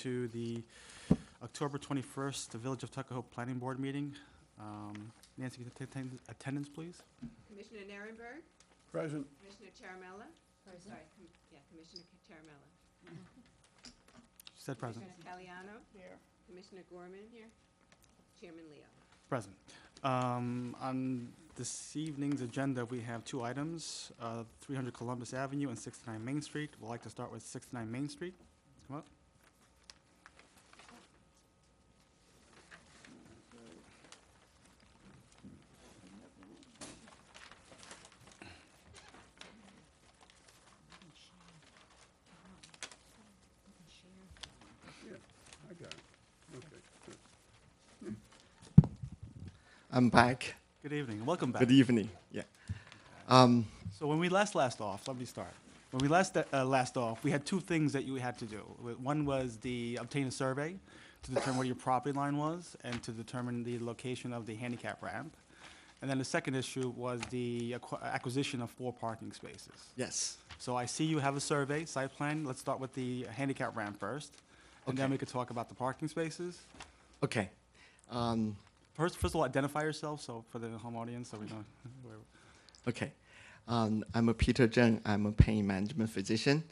to the October 21st, the Village of Tuckahoe Planning Board Meeting. Nancy, can you take attendance, please? Commissioner Nierenberg, Present. Commissioner Charamella. Sorry, Commissioner Charamella. She said present. Commissioner Caliano. Here. Commissioner Gorman. Here. Chairman Leo. Present. On this evening's agenda, we have two items, 300 Columbus Avenue and 69 Main Street. We'd like to start with 69 Main Street. Come up. I got it. Okay, good. I'm back. Good evening, and welcome back. Good evening. Yeah. So when we last off, let me start. When we last off, we had two things that you had to do. One was obtain a survey to determine where your property line was and to determine the location of the handicap ramp. And then the second issue was the acquisition of 4 parking spaces. Yes. So I see you have a survey, site plan. Let's start with the handicap ramp first, and then Okay. we could talk about the parking spaces. Okay. First of all, identify yourself, so for the home audience, so we know where. Okay. I'm a Peter Zheng. I'm a pain management physician.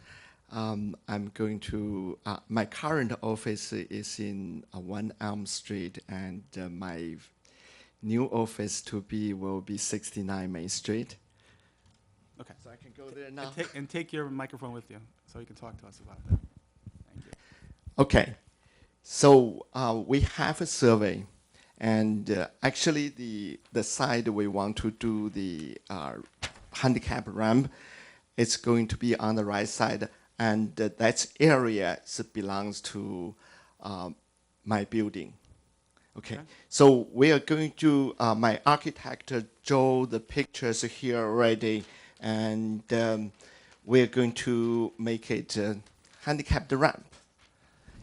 I'm going to, my current office is in 1 Elm Street, and my new office will be 69 Main Street. Okay. So I can go there now. And take your microphone with you, so you can talk to us about that. Thank you. Okay. So we have a survey, and actually the side we want to do the handicap ramp is going to be on the right side, and that area belongs to my building. Okay. So we are going to, my architect drew the pictures here already, and we're going to make it a handicapped ramp.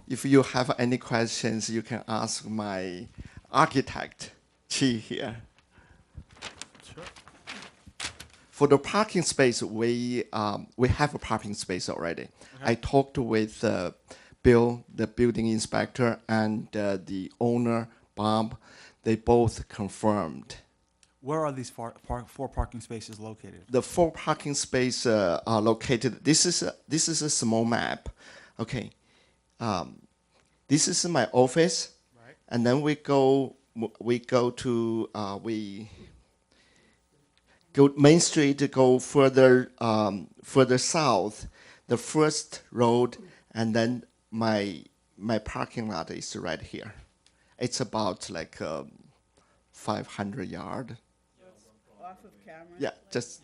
If you have any questions, you can ask my architect, Chi, here. Sure. For the parking space, we have a parking space already. Okay. I talked with Bill, the building inspector, and the owner, Bob. They both confirmed. Where are these 4 parking spaces located? The 4 parking spaces are located. This is a small map. Okay. This is my office, Right. and then we go Main Street to go further south, the first road, and then my parking lot is right here. It's about like 500 yards. Off of camera? Yeah, just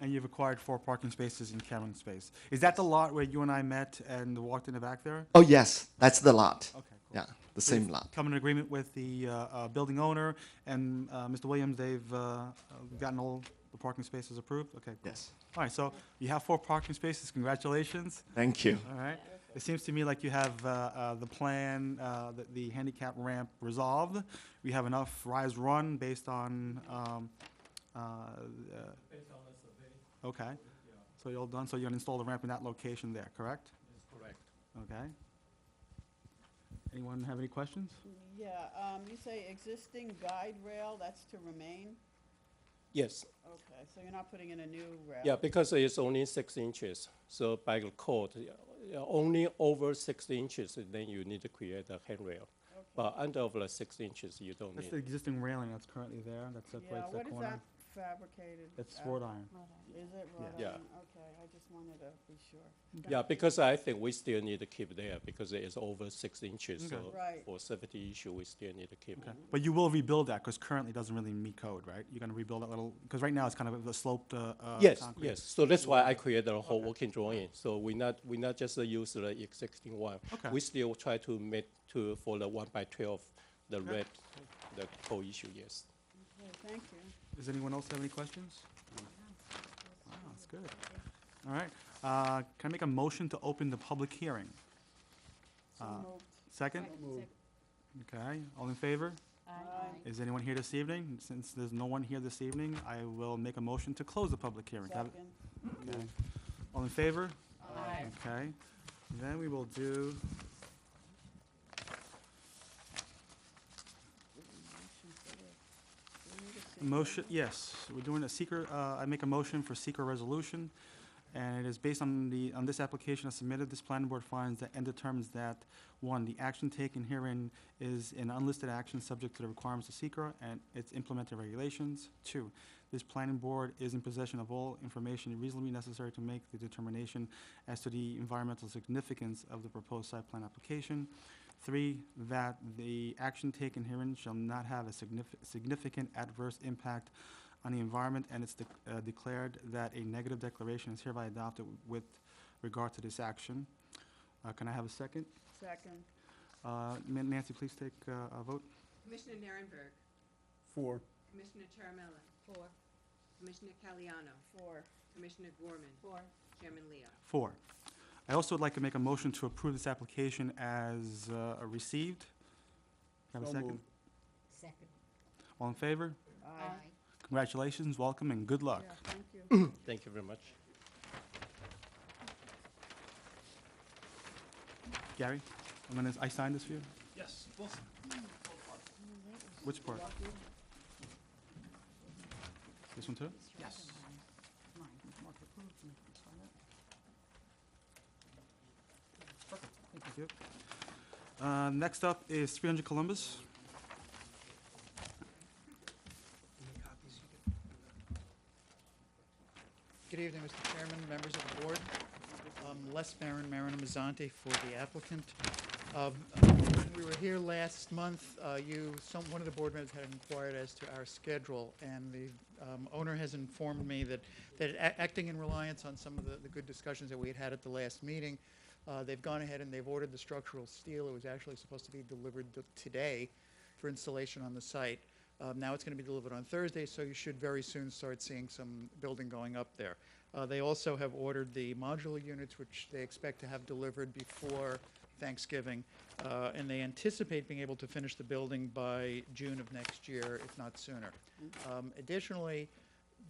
And you've acquired 4 parking spaces in Cameron Space. Is that the lot where you and I met and walked in the back there? oh yes, that's the lot. Okay, cool. Yeah, the So same you've lot. Come in agreement with the building owner and Mr. Williams, they've gotten all the parking spaces approved? Okay, cool. Yes. All right, so you have 4 parking spaces, congratulations. Thank you. All right. It seems to me like you have the plan, the handicap ramp resolved. We have enough rise run based on. Based on the survey. Okay. Yeah. So you're all done. So you're gonna install the ramp in that location there, correct? That's correct. Okay. Anyone have any questions? Yeah, you say existing guide rail, that's to remain? Yes, Okay, so you're not putting in a new rail? yeah, because it's only 6 inches. So by the code, only over 6 inches, then you need to create a handrail. Okay. But under of the 6 inches, you don't That's the need. existing railing that's currently there. That Yeah, separates what that is corner. that fabricated? It's out wrought of? iron. Is it wrought Yeah. iron? Okay, I just wanted to be sure. Yeah, because I think we still need to keep there because it is over 6 inches. Okay. So Right. for safety issue, we still need to keep. Okay. But you will rebuild that because currently it doesn't really meet code, right? You're gonna rebuild that little, because right now it's kind of a sloped Yes, concrete. yes. So that's why I created a whole working drawing. So we not just use the existing one. Okay. We still try to make for the 1x12, the Okay. red, the whole issue. Yes. Okay, thank you. Does anyone else have any questions? Wow, that's good. All right. Can I make a motion to open the public hearing? So moved. Second? Okay, all in favor? Is anyone here this evening? Since there's no one here this evening, I will make a motion to close the public hearing. Can I have- Second. Okay. All in favor? Aye. Okay. Then we will do, motion, yes, we're doing a seeker, I make a motion for seeker resolution, and it is based on this application as submitted, this planning board finds that and determines that, one, the action taken herein is an unlisted action subject to the requirements of seeker and its implemented regulations. Two, this planning board is in possession of all information reasonably necessary to make the determination as to the environmental significance of the proposed site plan application. Three, that the action taken herein shall not have a significant adverse impact on the environment, and it's declared that a negative declaration is hereby adopted with regard to this action. Can I have a second? Second. Nancy, please take a vote. Commissioner Narenberg, 4. Commissioner Chairmella. 4. Commissioner Caliano, 4. Commissioner Gorman, 4. Chairman Leo. 4. I also would like to make a motion to approve this application as received. Have a So second? moved. Second. All in favor? Aye. Congratulations, welcome, and good luck. Yeah, thank you. Thank you very much. Gary, I signed this for you? Yes, Wilson. Which part? This one too? Yes. Perfect. Thank you. Next up is 300 Columbus. Good evening, Mr. Chairman, members of the board. Les Marin, Marina Mazzante for the applicant. When we were here last month, one of the board members had inquired as to our schedule, and the owner has informed me that acting in reliance on some of the good discussions that we had at the last meeting, they've gone ahead and they've ordered the structural steel. It was actually supposed to be delivered today for installation on the site. Now it's going to be delivered on Thursday, so you should very soon start seeing some building going up there. They also have ordered the modular units, which they expect to have delivered before Thanksgiving, and they anticipate being able to finish the building by June of next year, if not sooner. Additionally,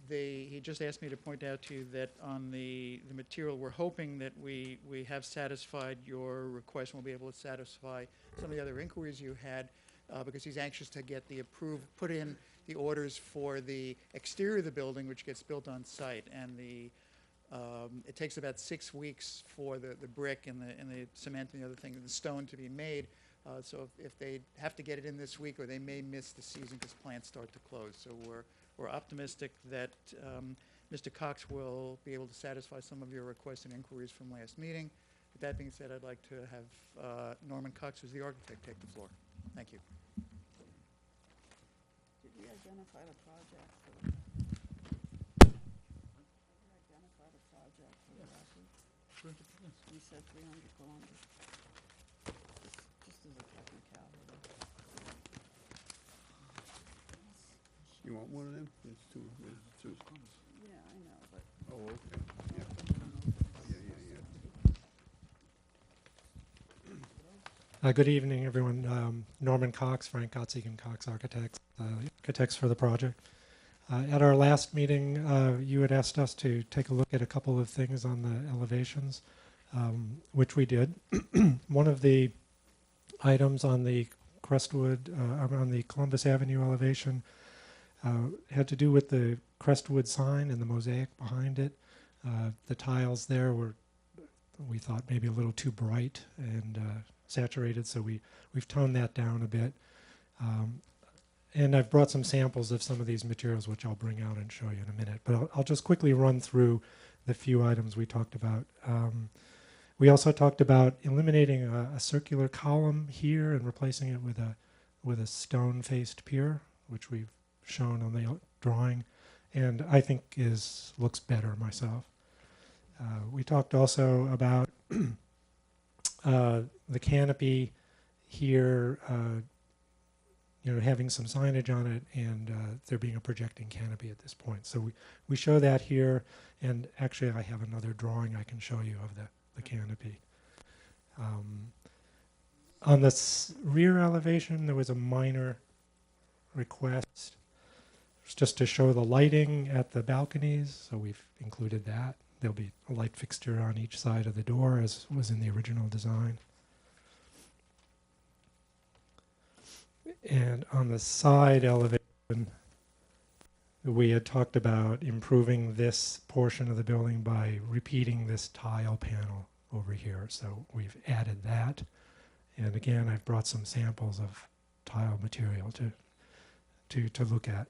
he just asked me to point out to you that on the material, we're hoping that we have satisfied your request and we'll be able to satisfy some of the other inquiries you had, because he's anxious to get put in the orders for the exterior of the building, which gets built on site, and it takes about 6 weeks for the brick and the cement and the other thing, and the stone to be made. So if they have to get it in this week, or they may miss the season because plants start to close. So we're optimistic that Mr. Cox will be able to satisfy some of your requests and inquiries from last meeting. With that being said, I'd like to have Norman Cox, who's the architect, take the floor. Thank you. Did we identify the project for the? Did we identify the project for the record? We said 300 Columbus. Just as a technicality. You want one of them? There's two. Yeah, I know, but. Oh, okay. Yeah. Good evening, everyone. Norman Cox, Frank Gottsig and Cox Architects, architects for the project. At our last meeting, you had asked us to take a look at a couple of things on the elevations, which we did. One of the items on the Crestwood, on the Columbus Avenue elevation, had to do with the Crestwood sign and the mosaic behind it. The tiles there were, we thought, maybe a little too bright and saturated, so we've toned that down a bit. And I've brought some samples of some of these materials, which I'll bring out and show you in a minute. But I'll just quickly run through the few items we talked about. We also talked about eliminating a circular column here and replacing it with a stone-faced pier, which we've shown on the drawing, and I think looks better myself. We talked also about the canopy here, having some signage on it, and there being a projecting canopy at this point. So we show that here, and actually I have another drawing I can show you of the canopy. On the rear elevation, there was a minor request. It's just to show the lighting at the balconies, so we've included that. there'll be a light fixture on each side of the door, as was in the original design. And on the side elevation, we had talked about improving this portion of the building by repeating this tile panel over here. So we've added that. And again, I've brought some samples of tile material to look at.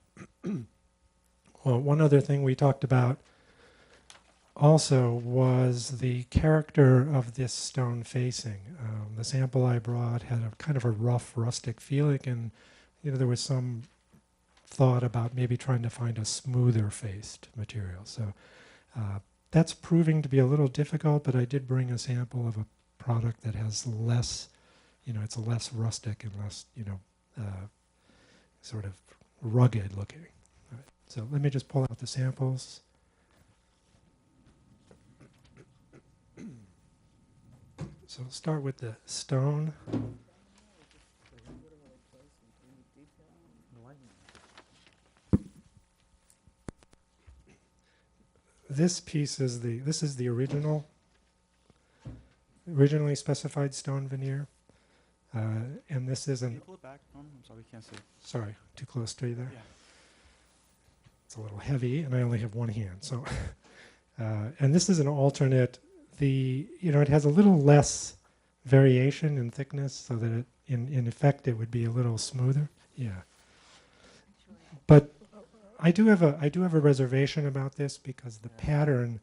Well, one other thing we talked about also was the character of this stone facing. The sample I brought had a kind of a rough, rustic feeling, and there was some thought about maybe trying to find a smoother faced material. So that's proving to be a little difficult, but I did bring a sample of a product that has less, it's less rustic and less, sort of rugged looking. All right. So let me just pull out the samples. So we'll start with the stone. This piece is the originally specified stone veneer, and this is Can an. you pull it back? I'm sorry, we can't see. Sorry, too close to you there. Yeah. It's a little heavy, and I only have one hand. So, and this is an alternate. It has a little less variation in thickness, so that in effect it would be a little smoother. Yeah. But I do have a reservation about this because the pattern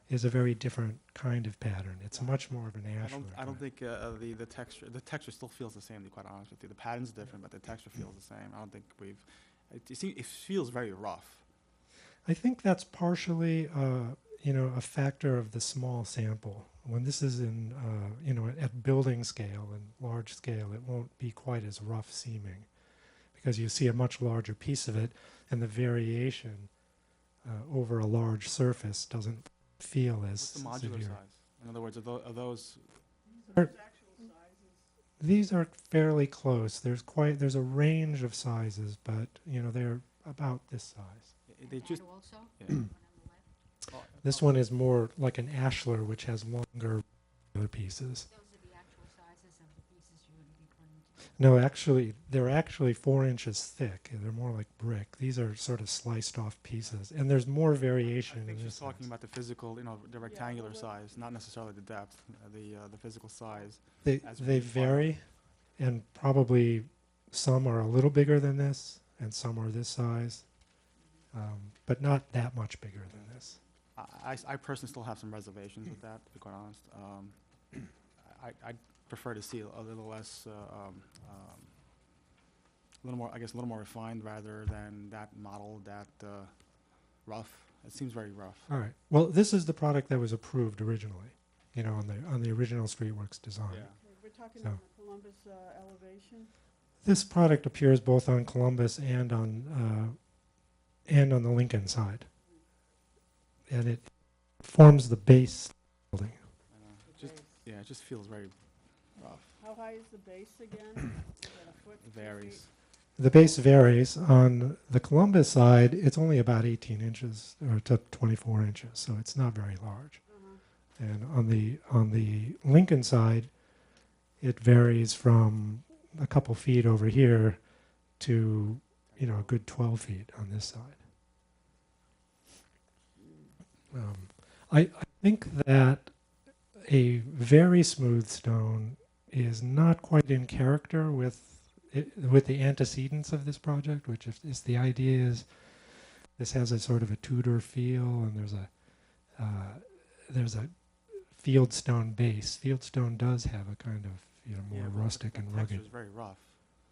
is a very different kind of pattern. It's much more of an ashlar. I don't think the texture still feels the same, to be quite honest with you. The pattern's different, but the texture feels the same. I don't think it feels very rough. I think that's partially, a factor of the small sample. When this is in, at building scale and large scale, it won't be quite as rough seeming because you see a much larger piece of it, and the variation over a large surface doesn't feel as What's the modular severe. size? In other words, are those These are fairly close. There's a range of sizes, but they're about this size. they just also? yeah. This one is more like an ashlar, which has longer pieces. Those are the actual sizes of the pieces you're going to be putting together. No, actually, they're actually 4 inches thick. They're more like brick. These are sort of sliced off pieces, and there's more I variation in think she's this. talking about the physical, the rectangular size, not necessarily the depth, the physical size. They as they we file. vary, and probably some are a little bigger than this, and some are this size, but not that much bigger than this. I personally still have some reservations with that, to be quite honest. I'd prefer to see a little less, a little more refined rather than that model, that rough. It seems very rough. All right. Well, this is the product that was approved originally, on the original Streetworks design. Yeah. We're talking So- on the Columbus elevation. This product appears both on Columbus and on the Lincoln side, and it forms the base building. The Just base. yeah, it just feels very rough. How high is the base again? Is that a foot? It 2 varies. feet? The base varies. On the Columbus side, it's only about 18 inches or to 24 inches, so it's not very large. Uh-huh. And on the Lincoln side, it varies from a couple feet over here to a good 12 feet on this side. I think that a very smooth stone is not quite in character with the antecedents of this project, which is the idea is this has a sort of a Tudor feel, and there's a fieldstone base. Fieldstone does have a kind of more Yeah, but rustic and the texture rugged. is very rough.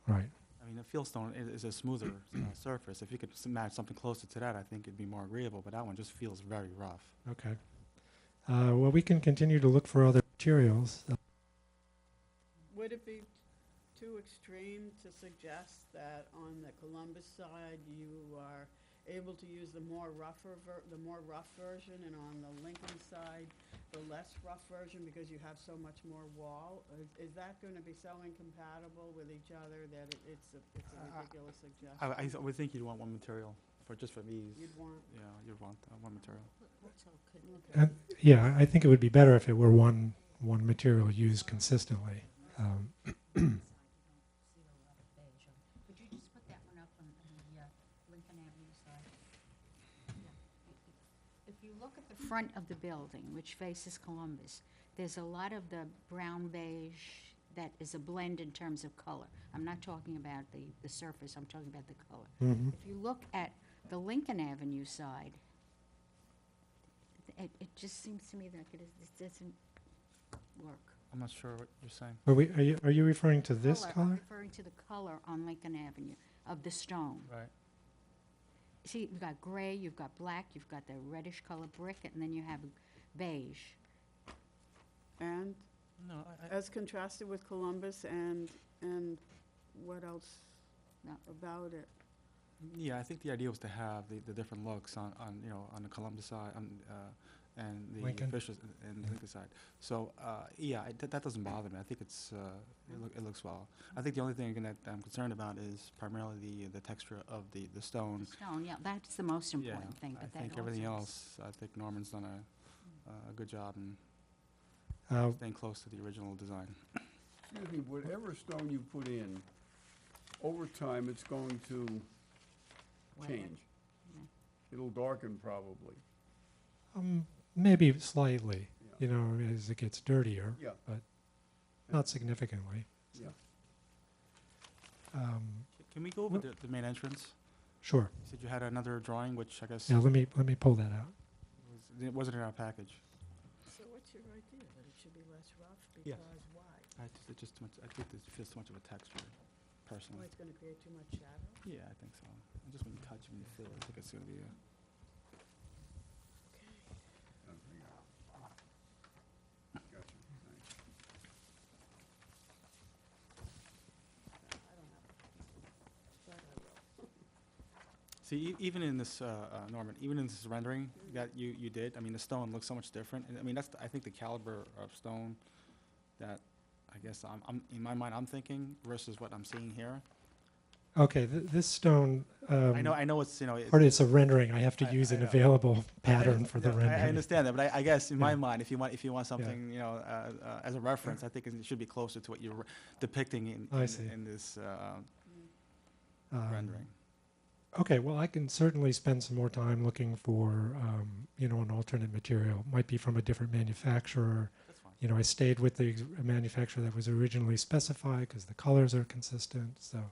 Right. I mean, the fieldstone is a smoother surface. If you could match something closer to that, I think it'd be more agreeable. But that one just feels very rough. Okay. Well, we can continue to look for other materials. Would it be too extreme to suggest that on the Columbus side, you are able to use the more rough version, and on the Lincoln side, the less rough version, because you have so much more wall? Is that gonna be so incompatible with each other that it's a ridiculous suggestion? I would think you'd want one material just for ease. You'd want, Yeah, you'd want one material. So could okay. Yeah, I think it would be better if it were one material used consistently. Could you just put that one up on the Lincoln Avenue side? If you look at the front of the building, which faces Columbus, there's a lot of the brown beige that is a blend in terms of color. I'm not talking about the surface, I'm talking about the color. Mhm. If you look at the Lincoln Avenue side, it just seems to me like it doesn't work. I'm not sure what you're saying. Are you referring to this I'm color? referring to the color on Lincoln Avenue of the stone. Right. See, you've got gray, you've got black, you've got the reddish color brick, and then you have beige. And No, as contrasted with Columbus, and what else No. about it? yeah, I think the idea was to have the different looks on on the Columbus side and the Lincoln. Fisher and the Lincoln side. So yeah, that doesn't bother me. I think it's it looks well. I think the only thing that I'm concerned about is primarily the texture of the stone. Stone, yeah, that's the most Yeah, important thing, I but that think everything also else. I think Norman's done a good job in Uh, staying close to the original design. Excuse me, whatever stone you put in, over time, it's going to Weather. change. Yeah. It'll darken probably. Maybe slightly, Yeah. as it gets dirtier, Yeah. but not significantly. Yeah. Can we go over the main entrance? Sure. You said you had another drawing, which I guess Yeah, let me pull that out. it wasn't in our package. So what's your idea, that it should be less rough, Yeah. because why? It's just too much. I think this feels too much of a texture, Why, personally. it's gonna create too much shadow? Yeah, I think so. And just when you touch it, when you feel it, I think it's gonna be. Gotcha, thanks. I don't have, but I will. See, even in this, Norman, even in this rendering that you did, I mean, the stone looks so much different. And I mean, I think the caliber of stone that I guess I'm in my mind I'm thinking versus what I'm seeing here. Okay, this stone. I know it's It's a rendering. I have to use I an know. available pattern for the I rendering. understand that, but I guess in my Yeah. mind, if you want something, as a reference, I think it should be closer to what you're depicting I see. in this Um, rendering. Okay, well, I can certainly spend some more time looking for, an alternate material. Might be from a different manufacturer. That's fine. I stayed with the manufacturer that was originally specified because the colors are consistent. So,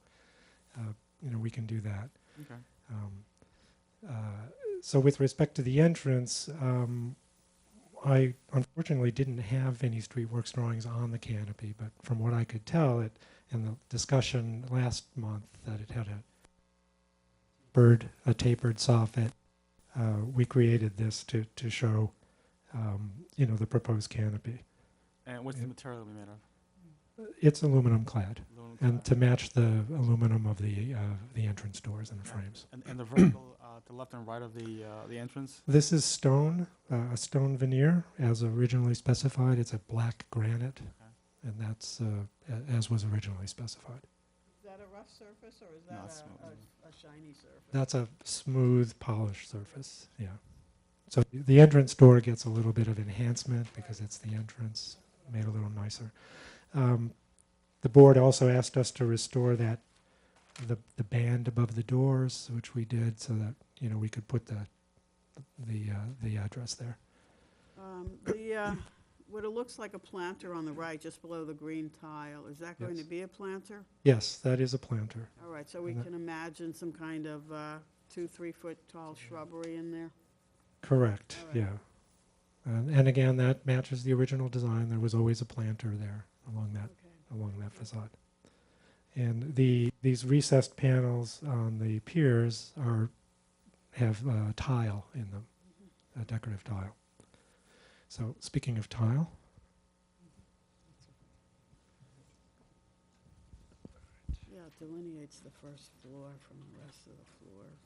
we can do that. Okay. So with respect to the entrance, I unfortunately didn't have any streetworks drawings on the canopy, but from what I could tell, in the discussion last month, that it had a tapered soffit. We created this to show, the proposed canopy. And what's Yeah. the material we made of? It's aluminum clad, Aluminum and clad. to match the aluminum of the entrance doors and the Yeah. frames. And the vertical to left and right of the entrance. This is stone, a stone veneer, as originally specified. It's a black granite, and that's as was originally specified. Is that a rough surface, or is No, that it's smooth. a shiny surface? That's a smooth, polished surface. Yeah. So the entrance door gets a little bit of enhancement because it's the entrance, made a little nicer. The board also asked us to restore the band above the doors, which we did, so that we could put the address there. What it looks like a planter on the right, just below the green tile, is that going to Yes. be a planter? Yes, that is a planter. All right, so we And that- can imagine some kind of 2-3 foot tall shrubbery in there? Correct. All right. Yeah. And again, that matches the original design. There was always a planter there along that facade. And these recessed panels on the piers have tile in them, a decorative tile. So speaking of tile, Yeah, it delineates the first floor from the rest of the floors.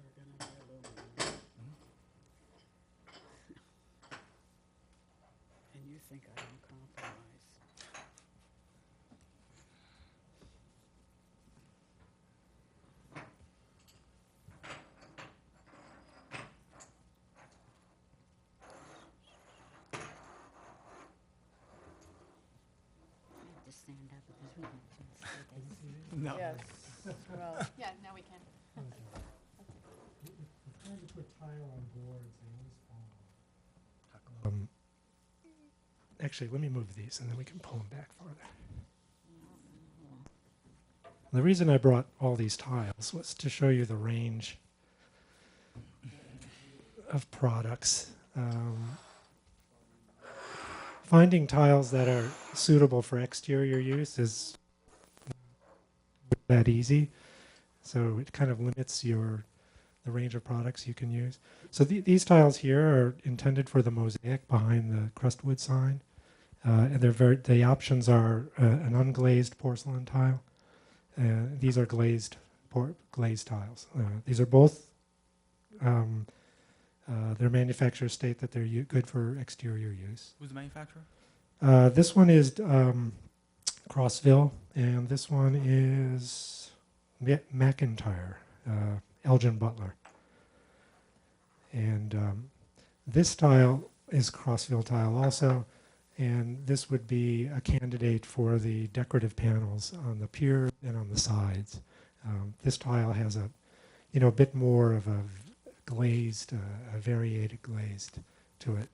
are gonna be aluminum. And you think I don't compromise? I have to stand up because we can't see this. No. Yes, well, Yeah, now we can. Trying to put tile on boards, they always fall. Actually, let me move these and then we can pull them back farther. The reason I brought all these tiles was to show you the range of products. Finding tiles that are suitable for exterior use is not that easy, so it kind of limits the range of products you can use. So these tiles here are intended for the mosaic behind the crustwood sign, and the options are an unglazed porcelain tile. These are glazed tiles. These are both. Their manufacturers state that they're good for exterior use. Who's the manufacturer? This one is Crossville, and this one is McIntyre, Elgin Butler. And this tile is Crossville tile also, and this would be a candidate for the decorative panels on the pier and on the sides. This tile has a bit more of a glazed, a variated glazed to it,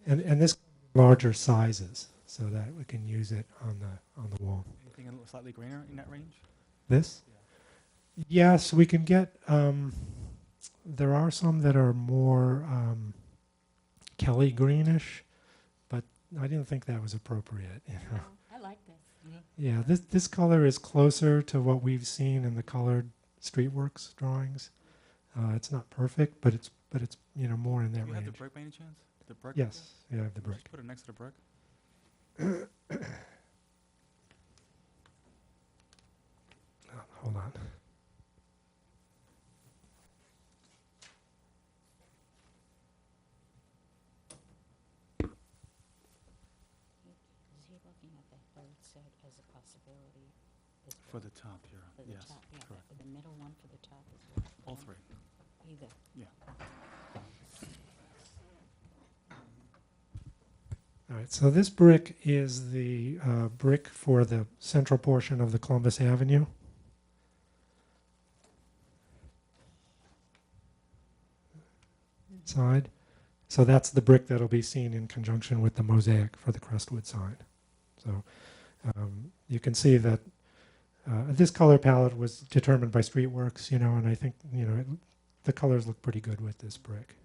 and this larger sizes so that we can use it on the wall. Anything a little slightly greener in that range? This? Yes, we can get. There are some that are more Kelly greenish, but I didn't think that was appropriate. I like this. Yeah, this color is closer to what we've seen in the colored Streetworks drawings. It's not perfect, but it's more in that Do you have range. the brick by any chance? The brick? Yes, yeah, I have the brick. Just put it next to the brick. Hold on. Is he looking at that third set as a possibility? For the top here, For the yes, top, yeah, correct. the middle one for the top as well? All three, Either. yeah. All right, so this brick is the brick for the central portion of the Columbus Avenue. Side. So that's the brick that'll be seen in conjunction with the mosaic for the crestwood sign. So you can see that this color palette was determined by Streetworks, and I think, the colors look pretty good with this brick.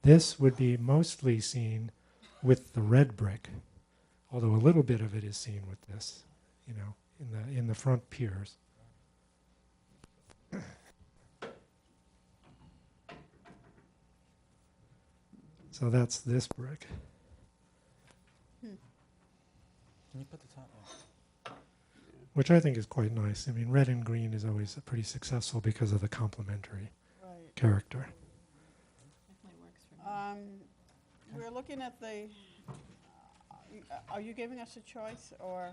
This would be mostly seen with the red brick, although a little bit of it is seen with this, in the front piers. So that's this brick. Can you put the top on? Which I think is quite nice. I mean, red and green is always pretty successful because of the complementary right. character. Definitely works for me. We're looking at the, are you giving us a choice, or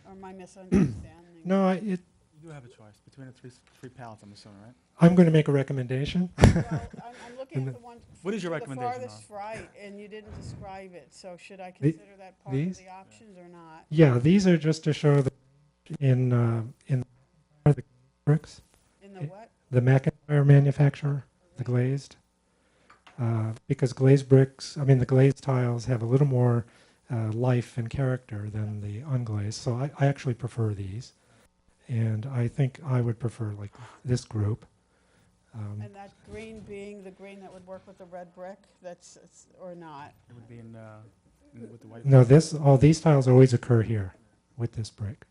am I misunderstanding? No, You do have a choice between the three palettes, I'm assuming, right? I'm going to make a recommendation. Well, I'm looking And at the one. What is your to recommendation, The farthest right, and you didn't describe it, so should I The- consider that part these? of the options or not? Yeah, these are just to show the in the bricks, In the what? the McIntyre manufacturer, the glazed. Because glazed bricks, the glazed tiles have a little more life and character than the unglazed. So I actually prefer these. And I think I would prefer like this group. And that green being the green that would work with the red brick, or not? It would be with the white. No, all these tiles always occur here with this brick.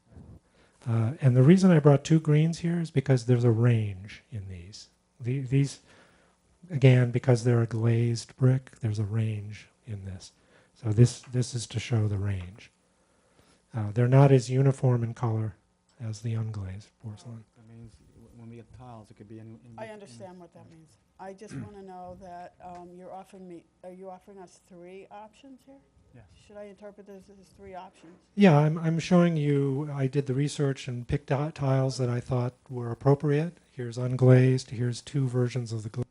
And the reason I brought two greens here is because there's a range in these. These, again, because they're a glazed brick, there's a range in this. So this is to show the range. They're not as uniform in color as the unglazed porcelain. That means when we get the tiles, it could be any. I understand what that means. I just want to know that are you offering us 3 options here? Yes. Should I interpret this as 3 options? Yeah, I'm showing you, I did the research and picked out tiles that I thought were appropriate. Here's unglazed, here's 2 versions of the glaze.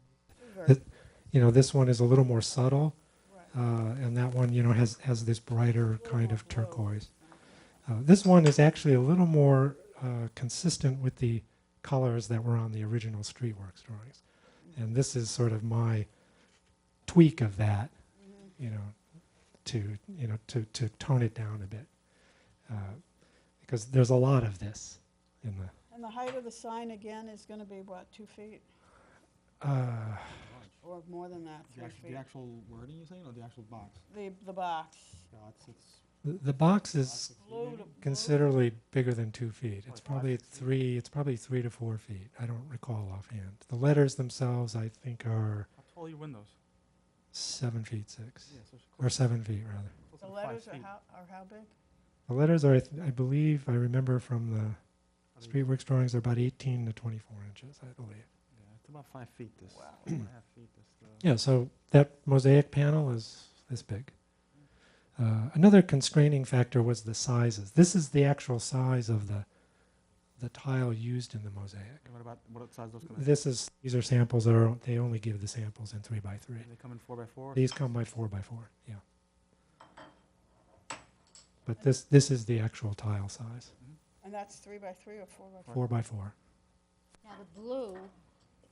Very- You know, this one is a little more subtle, Right. and that one, you know, has this brighter Little kind more of blue. turquoise. This one is actually a little more consistent with the colors that were on the original Streetworks drawings. And this is sort of my tweak of that, you know, to tone it down a bit. Because there's a lot of this in the... And the height of the sign, again, is going to be, what, 2 feet? Or more than that, 3 feet? The actual wording you're saying, or the actual box? The box. Yeah, it's The box is Blue to considerably bigger than 2 feet. It's Probably probably 3 to 4 feet. I don't recall offhand. The letters themselves, I think, are How tall are your windows? 7 feet 6, Yeah, so it's or 7 feet rather. close The to 5 letters are feet. how big? The letters are, I believe, I remember from the Streetworks drawings, they're about 18 to 24 inches, I believe. Yeah, it's about 5 feet. This. Wow. 4.5 feet. This. Yeah, so that mosaic panel is this big. Another constraining factor was the sizes. This is the actual size of the tile used in the mosaic. What size those come in? These are samples they only give the samples in 3x3. They come in 4x4. These come by 4x4, yeah. But this is the actual tile size, And that's 3 by 3 or 4 by 4? 4x4. Now, the blue,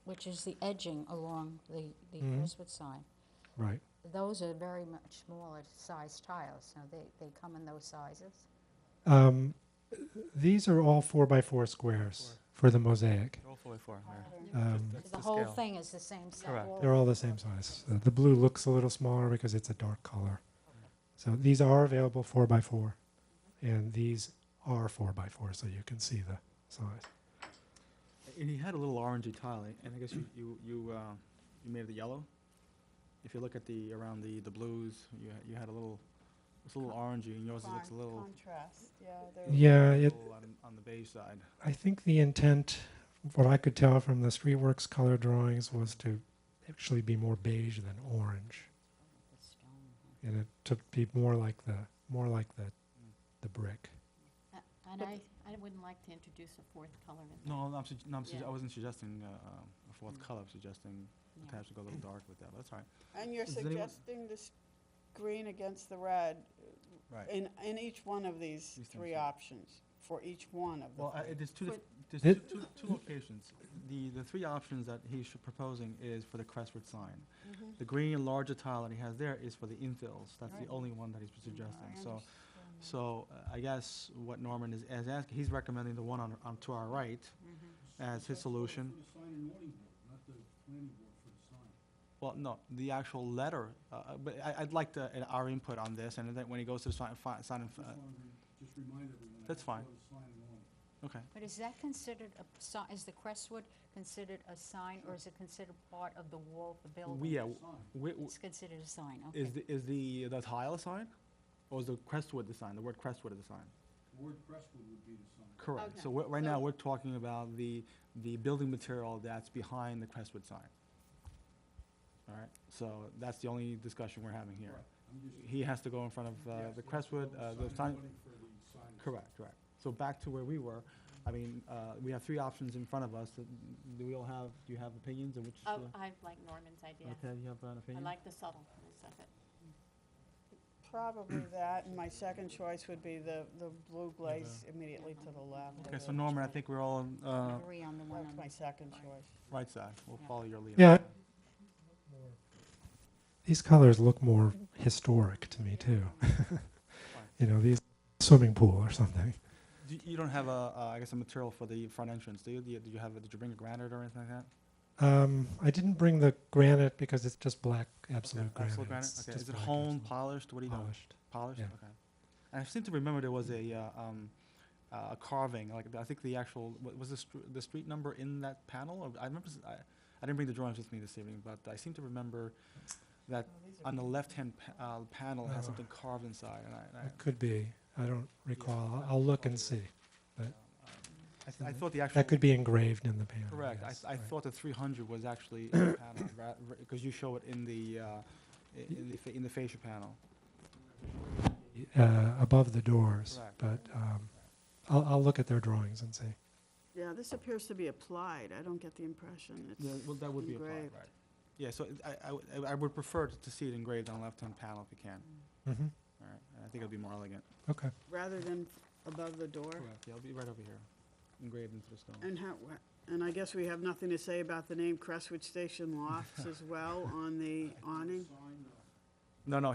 which is the edging along the Mhm. Crestwood sign, Right. those are very much smaller size tiles. Now, they come in those sizes. These are all 4x4 squares for the mosaic. They're all 4x4. Right. The whole thing is the same size. Correct. They're all the same size. The blue looks a little smaller because it's a dark color. So these are available 4x4, and these are 4x4, so you can see the size. And he had a little orangey tile, and I guess you made it yellow. If you look at around the blues, you had it's a little orangey, and yours looks a little Contrast, yeah. Yeah, little on the beige side. I think the intent, what I could tell from the Streetworks color drawings, was to actually be more beige than orange, The stone. and it to be more like the brick. And I wouldn't like to introduce a 4th color in there. No, Yeah. I wasn't suggesting a 4th color. I'm suggesting Yeah. perhaps to go a little dark with that. But that's all right. And you're Does anyone- suggesting this green against the red Right. in each one of these These 3 things, yeah. options, for each one of the Well, 3. there's For- there's It- two locations. The 3 options that he's proposing is for the Crestwood sign. The green larger tile that he has there is for the infills. That's the Right. only one that he's suggesting. I So, understand. I guess what Norman is asking, he's recommending the one on to our right as his solution. For the sign and awning board, not the planning board for the sign. Well, no, the actual letter, but I'd like our input on this, and then when he goes to sign, Just wanted to just remind everyone. That's fine. For the sign and awning. okay. But is that considered is the Crestwood considered a sign, or is it considered part of the wall of the building? It's considered a sign, okay. Is the tile a sign? Or is the Crestwood the sign, the word Crestwood is the sign? The word Crestwood would be the sign. Correct. Okay. So right now, So- we're talking about the building material that's behind the Crestwood sign. All right, so that's the only discussion we're having here. I'm just. He has to go in front of the Crestwood, the sign. and awning for the sign. Correct. So back to where we were, I mean, we have 3 options in front of us. Do you have opinions on which? Oh, I like Norman's idea. Okay, you have an I opinion? like the subtleness of it. Probably that, and my second choice would be the blue glaze immediately to the left. Okay, so Norman, I think we're all on, Agree on the one That's on my the second choice. right side. We'll follow your lead. Yeah. These colors look more historic to me too. You know, these swimming pool or something. You don't have I guess, a material for the front entrance, do you? Did you bring a granite or anything like that? I didn't bring the granite because it's just black absolute granite. Absolute granite? It's Okay, just is it black honed, absolute. polished? What do you know? Polished. Polished? Yeah. Okay. And I seem to remember there was a carving, like, I think the actual, was the street number in that panel? Or I remember, I didn't bring the drawings with me this evening, but I seem to remember that on the left-hand panel has something carved inside, and It could be. I don't recall. I'll look and see. But I thought the actual. That could be engraved in the panel. Correct. yes, I right. thought the 300 was actually in the panel, because you show it in the, in the fascia panel. Above the doors, Correct. but I'll look at their drawings and see. Yeah, this appears to be applied. I don't get the impression Yeah, it's well, that would be applied, engraved. right. Yeah, so I would prefer to see it engraved on the left-hand panel if you can. Mm-hmm. All right, and I think it'll be more elegant. Okay. Rather than above the door? Correct, yeah, it'll be right over here, engraved into the stone. And I guess we have nothing to say about the name Crestwood Station Lofts as well on the awning? No, no,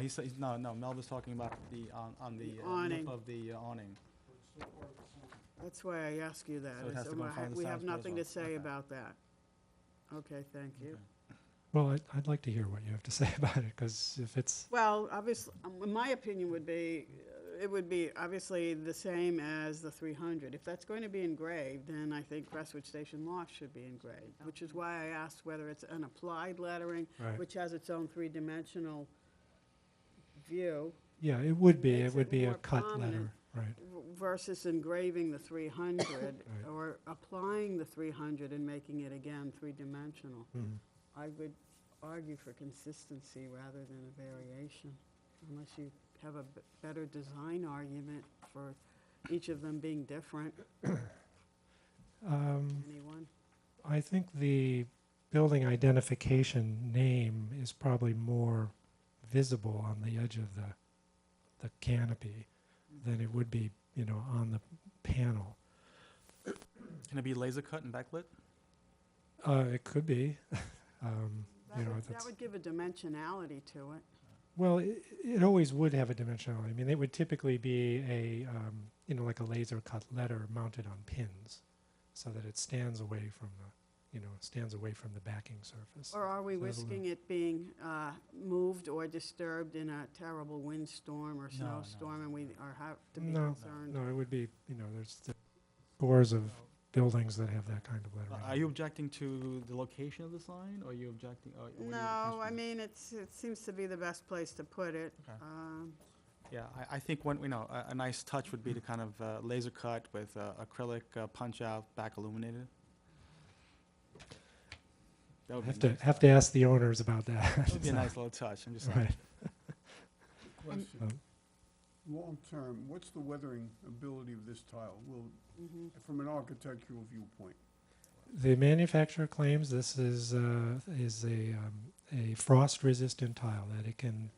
no, Mel was talking about the, on the awning. lip of the awning. That's why I ask you that. So it has to go in front of the We sign have as well. nothing to say Okay. about that. Okay, thank you. Okay. Well, I'd like to hear what you have to say about it, because if it's, Well, obviously, my opinion would be, it would be obviously the same as the 300. If that's going to be engraved, then I think Crestwood Station Loft should be engraved, which is why I asked whether it's an applied lettering, Right. which has its own three-dimensional view, yeah, it would be, Makes it would it be a more cut prominent. letter, right. versus engraving the 300 Right. or applying the 300 and making it again three-dimensional. Mhm. I would argue for consistency rather than a variation, unless you have a better design argument for each of them being different. Anyone? I think the building identification name is probably more visible on the edge of the canopy than it would be, on the panel. Can it be laser cut and backlit? It could be. That that's, would give a dimensionality to it. well, it always would have a dimensionality. I mean, it would typically be a, like a laser cut letter mounted on pins, so that it stands away from the backing surface. Or are we So there's a little- risking it being moved or disturbed in a terrible windstorm or No, no, snowstorm, and we are have to be No, concerned? no, it would be, there's scores of buildings that have that kind of lettering. Are you objecting to the location of the sign, or are you objecting? Or what are you No, I questioning? mean, it seems to be the best place to put it. Okay. Yeah, I think a nice touch would be to kind of laser cut with acrylic punch-out back illuminated. That would be a nice Have to ask the owners about that. That would be a nice little touch, I'm just saying. Right. Question, long-term, what's the weathering ability of this tile? Mhm. From an architectural viewpoint? The manufacturer claims this is a frost-resistant tile, that it can,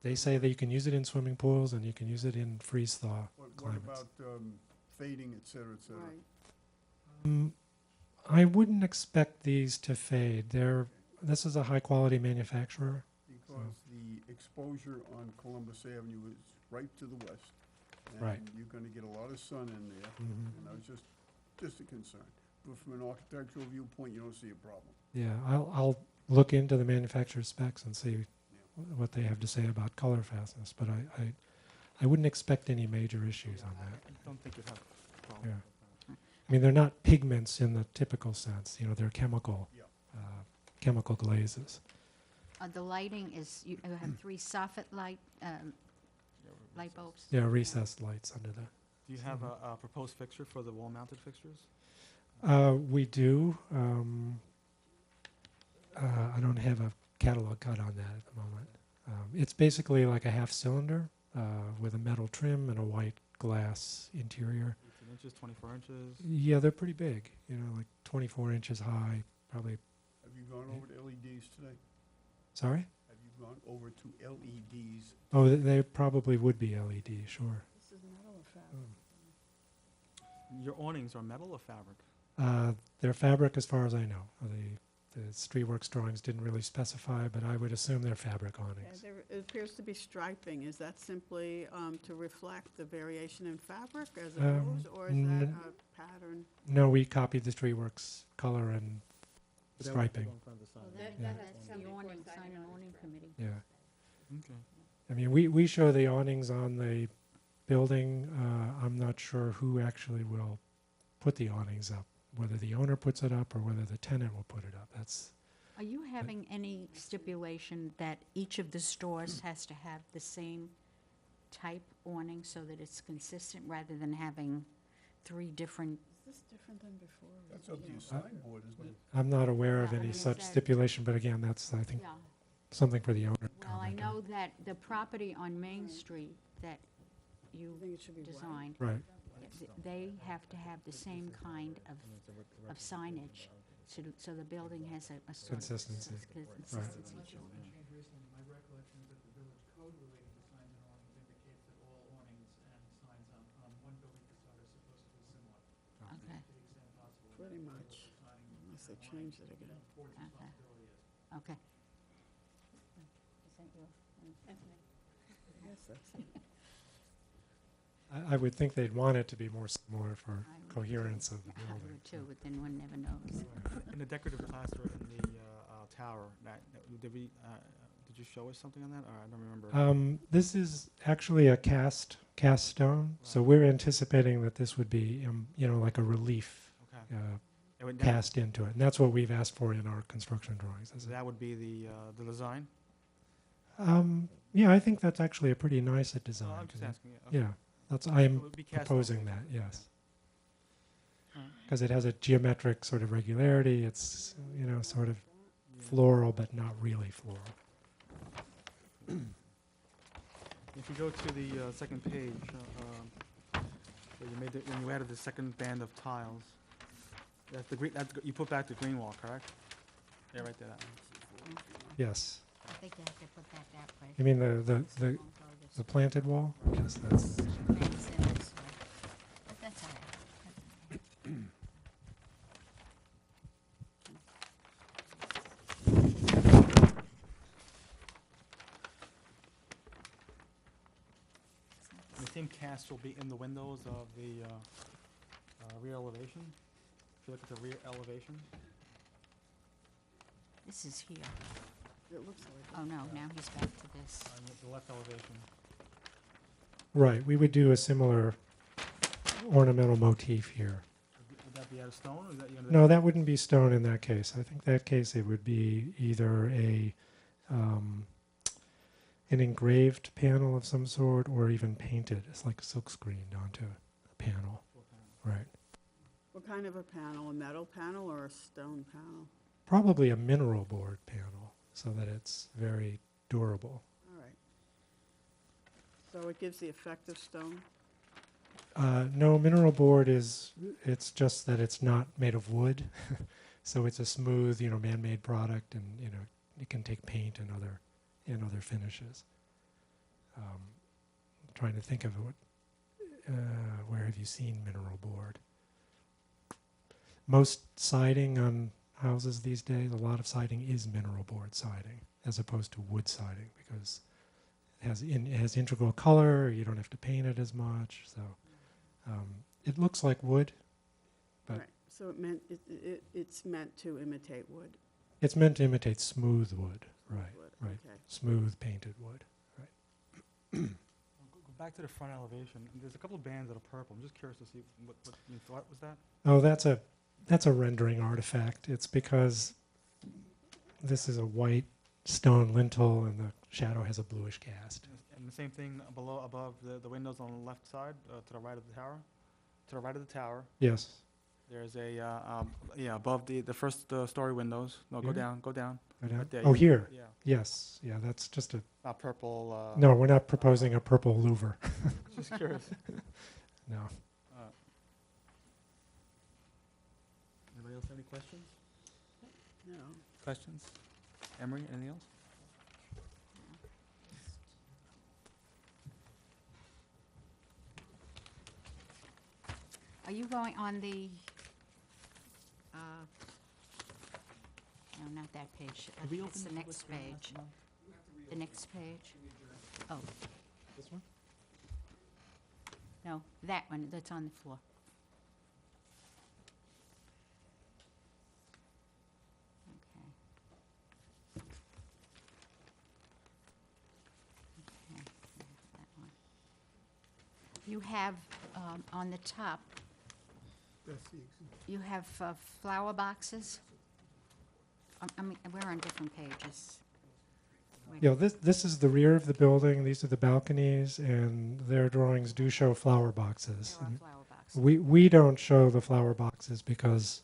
they say that you can use it in swimming pools and you can use it in freeze-thaw What climates. about fading, et cetera, et cetera? Right. I wouldn't expect these to fade. This is a high-quality manufacturer. Because the exposure on Columbus Avenue is right to the west. Right. And you're gonna get a lot of sun in there, Mhm. and I was just a concern. But from an architectural viewpoint, you don't see a problem. Yeah, I'll look into the manufacturer's specs and see what they have to say about color fastness, but I wouldn't expect any major issues on that. I don't think you'd have a problem. Yeah. I mean, they're not pigments in the typical sense, they're chemical glazes. The lighting is, you have 3 soffit light bulbs? Yeah, recessed lights under the. Do you have a proposed fixture for the wall-mounted fixtures? We do. I don't have a catalog cut on that at the moment. It's basically like a half cylinder with a metal trim and a white glass interior. 18 inches, 24 inches? Yeah, they're pretty big, like 24 inches high, probably. Have you gone over to LEDs today? Sorry? Have you gone over to LEDs? Oh, they probably would be LED, sure. This is metal or fabric? Your awnings are metal or fabric? They're fabric as far as I know. The Streetworks drawings didn't really specify, but I would assume they're fabric awnings. It appears to be striping. Is that simply to reflect the variation in fabric as it Um, moves, or is that n- a pattern? No, we copied the Streetworks color and striping. That, Yeah. that's the awning, sign and awning committee. Yeah. Okay. I mean, we show the awnings on the building. I'm not sure who actually will put the awnings up, whether the owner puts it up or whether the tenant will put it up. Are you having any stipulation that each of the stores has to have the same type awning so that it's consistent, rather than having 3 different this different than before? That's up to your signboard, isn't it? I'm not aware of Yeah, any is such that- stipulation, but again, that's, I think, Yeah. something for the owner to Well, I comment know on. that the property on Main Street that you I think it should be white. designed, Right, they have to have the same kind of signage, so the building has a sort of Consistency. consistency to it. My recollection is that the village code relating to signs and awnings indicates that all awnings and signs on one building facade are supposed to be similar, Okay, to the extent possible. Pretty much, unless they change it again. Board's Okay. responsibility is. okay. Is that your? Yes, that's it. I would think they'd want it to be more similar for I would coherence of the I building. would too, but then one never knows. In the decorative plaster in the tower, did you show us something on that, or I don't remember? This is actually a cast stone, so we're anticipating that this would be, like a relief Okay. It would- cast into it, and that's what we've asked for in our construction drawings. So that would be the design? Yeah, I think that's actually a pretty nice No, design. I'm just 'cause asking you. Okay. Yeah, So it I'm would be cast proposing off. that, yes. Alright. Because it has a geometric sort of regularity, it's, sort of floral, but not really floral. If you go to the second page, where when you added the second band of tiles, that's the green. You put back the green wall, correct? Yeah, right there. That one. Yes. I think you have to put that way. You mean the This won't go this the planted wall? Yes, that's, way. Things in this way. But that's all right. That's all right. The same cast will be in the windows of the rear elevation. If you look at the rear elevation, This is here. It looks like Oh, no, now he's back to this. on the left elevation. right, we would do a similar ornamental motif here. Would that be out of stone, or is that you're gonna? No, that wouldn't be stone in that case. I think that case it would be either an engraved panel of some sort or even painted. It's like silk screened onto a panel. Right. What kind of a panel, a metal panel or a stone panel? Probably a mineral board panel so that it's very durable. All right. So it gives the effect of stone? No, mineral board it's just that it's not made of wood. So it's a smooth, man-made product, and, it can take paint and other finishes. I'm trying to think of where have you seen mineral board? Most siding on houses these days, a lot of siding is mineral board siding as opposed to wood siding because it has integral color. You don't have to paint it as much, so it looks like wood. But- Right, so it's meant to imitate wood? It's meant to imitate smooth wood, right? Wood, Right. Okay. Smooth painted wood. Go back to the front elevation. There's a couple of bands that are purple. I'm just curious to see what you thought was that. Oh, that's a rendering artifact. It's because this is a white stone lintel and the shadow has a bluish cast. And the same thing above the windows on the left side, to the right of the tower. To the right of the tower, Yes. there's above the first story windows. No, go Here? down, go down. Right down? Right there, Oh, you- here. Yeah, Yes. Yeah, that's just a. purple. No, we're not proposing a purple louver. Just curious. No. Anybody else have any questions? No. Questions? Emery, anything else? Are you going on the, no, not that page. Did we It's open the public next hearing page. last month? The next page. Oh, This one? no, that one, that's on the floor. Okay. Okay, that one. You have, on the top, you have flower boxes? I mean, we're on different pages. Wait. Yeah, this is the rear of the building. These are the balconies, and their drawings do show flower boxes. There are And flower boxes. boxes. We don't show the flower boxes because,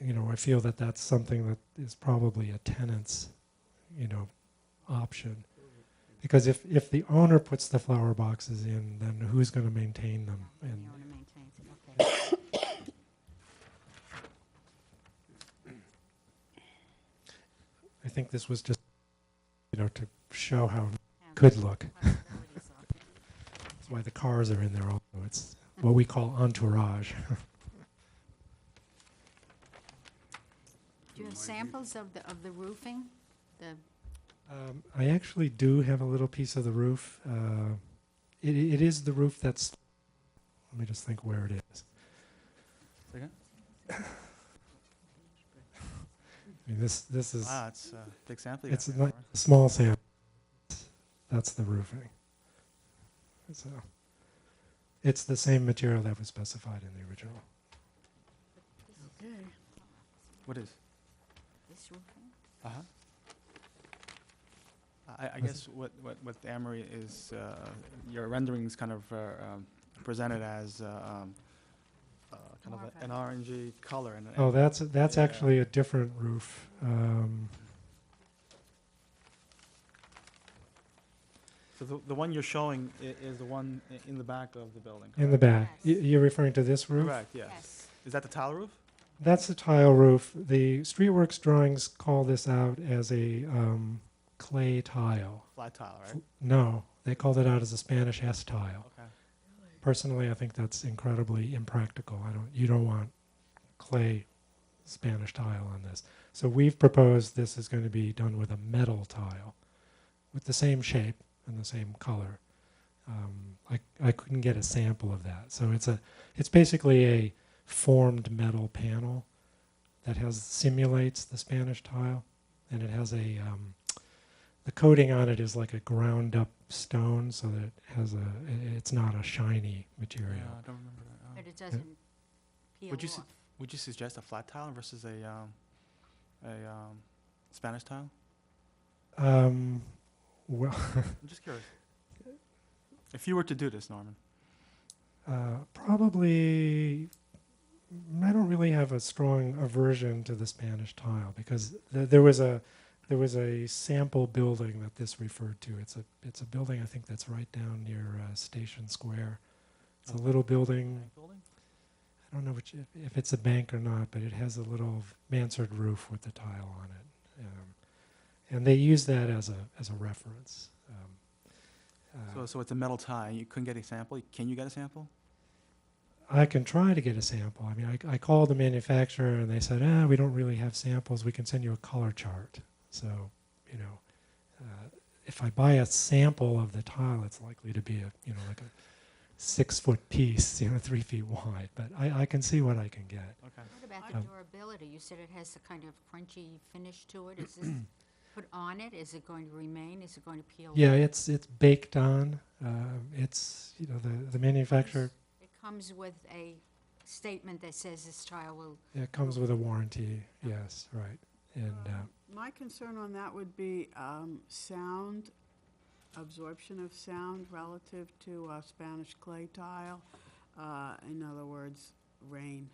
I feel that that's something that is probably a tenant's, option. Because if the owner puts the flower boxes in, then who's going to maintain them? The And owner maintains it, okay. I think this was just, to show how it How could the look. possibilities are. That's why the cars are in there also. It's what we call entourage. Do you have samples of the roofing? The, I actually do have a little piece of the roof. It is the roof that's. Let me just think where it is. Second? I mean, this is. It's a big sample. you It's got not there. a small sample. That's the roofing. So it's the same material that was specified in the original. Okay. What is? this roofing? Uh-huh. I guess what Amory is, your renderings kind of presented as kind of More of an orangey color. And Oh, that's yeah. actually a different roof. So the one you're showing is the one in the back of the building, In the correct? back. Yes. You're referring to this roof? Correct, yes. Yes. Is that the tile roof? That's the tile roof. The Streetworks drawings call this out as a clay tile. Flat tile, right? No, they called it out as a Spanish S tile. Okay. Personally, I think that's incredibly impractical. You don't want clay Spanish tile on this. So we've proposed this is going to be done with a metal tile with the same shape and the same color. I couldn't get a sample of that. So it's basically a formed metal panel that simulates the Spanish tile, and it has the coating on it is like a ground up stone, so that it's not a shiny material. Yeah, I don't remember that. But it doesn't peel Would you off. Would you suggest a flat tile versus a Spanish tile? Well, I'm just curious. If you were to do this, Norman. probably I don't really have a strong aversion to the Spanish tile because there was a sample building that this referred to. It's a building I think that's right down near Station Square. It's a little building. Bank building? I don't know if it's a bank or not, but it has a little mansard roof with the tile on it, and they use that as a reference. So it's a metal tile. You couldn't get a sample. Can you get a sample? I can try to get a sample. I mean, I called the manufacturer and they said, we don't really have samples. We can send you a color chart. So, if I buy a sample of the tile, it's likely to be like a 6 foot piece, 3 feet wide. But I can see what I can get. Okay. What about the durability? You said it has a kind of crunchy finish to it. Is this put on it? Is it going to remain? Is it going to peel Yeah, off? it's baked on. It's the manufacturer. It comes with a statement that says this tile will. It comes with a warranty. Yes, right. And My concern on that would be sound, absorption of sound relative to a Spanish clay tile. In other words, rain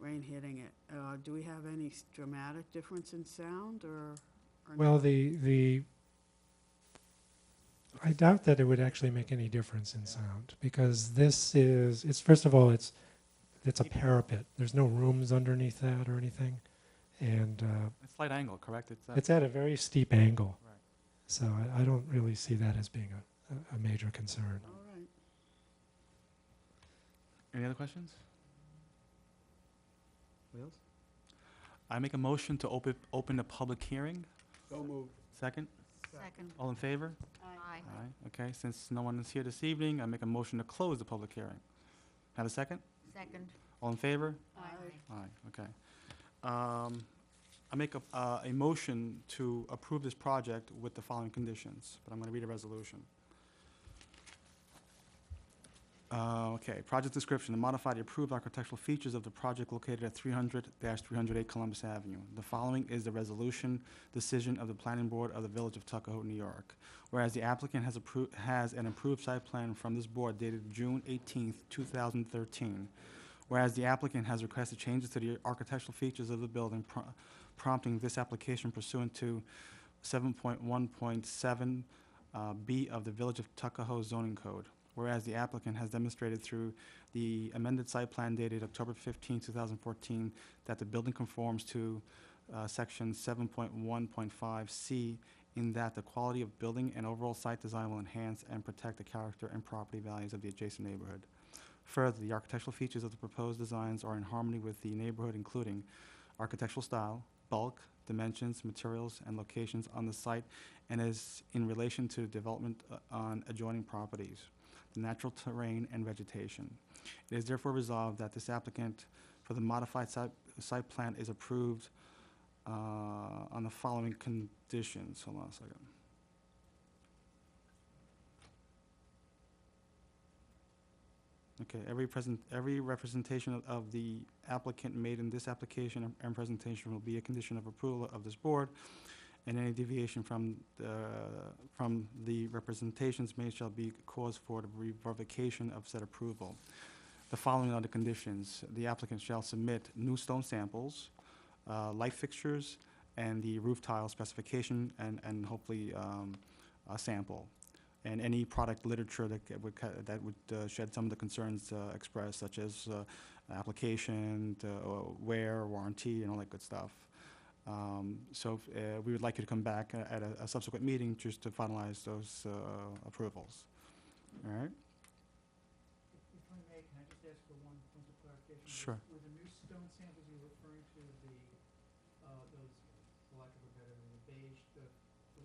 hitting it. Do we have any dramatic difference in sound or well, not? I doubt that it would actually make any difference in sound because it's first of all it's a parapet. There's no rooms underneath that or anything, and It's slight angle, correct? it's at a very steep angle. Right. So I don't really see that as being a major concern. All right. Any other questions? Wheels? I make a motion to open a public hearing. So moved. Second? Second. All in favor? Aye. Aye. Okay, since no one is here this evening, I make a motion to close the public hearing. Have a second? Second. All in favor? Aye. Aye, okay. I make a motion to approve this project with the following conditions, but I'm going to read a resolution. Okay, project description, to modify the approved architectural features of the project located at 300-308 Columbus Avenue. The following is the resolution decision of the Planning Board of the Village of Tuckahoe, New York. Whereas the applicant has an approved site plan from this board dated June 18th, 2013. Whereas the applicant has requested changes to the architectural features of the building, prompting this application pursuant to 7.1.7 B of the Village of Tuckahoe zoning code. Whereas the applicant has demonstrated through the amended site plan dated October 15, 2014, that the building conforms to section 7.1.5C in that the quality of building and overall site design will enhance and protect the character and property values of the adjacent neighborhood. Further, the architectural features of the proposed designs are in harmony with the neighborhood, including architectural style, bulk, dimensions, materials, and locations on the site, and is in relation to development on adjoining properties, the natural terrain, and vegetation. It is therefore resolved that this applicant for the modified site plan is approved on the following conditions. Hold on a second. Okay, every representation of the applicant made in this application and presentation will be a condition of approval of this board, and any deviation from the representations made shall be cause for the revocation of said approval. The following are the conditions. The applicant shall submit new stone samples, light fixtures, and the roof tile specification, and hopefully a sample. And any product literature that would shed some of the concerns expressed, such as application, wear, warranty, and all that good stuff. We would like you to come back at a subsequent meeting just to finalize those approvals. All right? If I may, can I just ask for one point of clarification? Sure. Were the new stone samples you're referring to those, for lack of a better term, the beige, the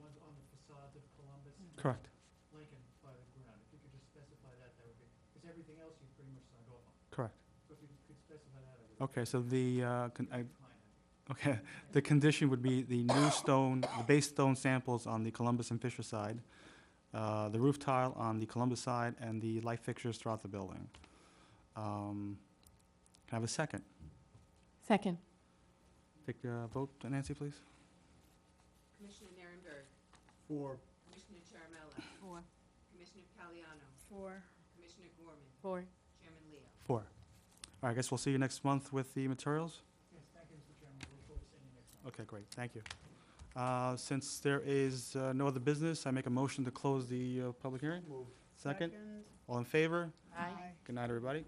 ones on the facades of Columbus? Correct. Lincoln by the ground? If you could just specify that, that would be, because everything else you pretty much signed off on. Correct. So if you could specify that, I would. Okay, so the Fine. okay, the condition would be the new stone, the base stone samples on the Columbus and Fisher side, the roof tile on the Columbus side, and the light fixtures throughout the building. Can I have a second? Second. Take a vote, Nancy, please. Commissioner Nierenberg, For, Commissioner Charamella, 4. Commissioner Caliano, 4. Commissioner Gorman, 4. Chairman Leo. 4. All right, I guess we'll see you next month with the materials? Yes, thank you, Mr. Chairman. We'll look forward to seeing you next month. Okay, great, thank you. Since there is no other business, I make a motion to close the public hearing. move. Second? All in favor? Aye. Good night, everybody.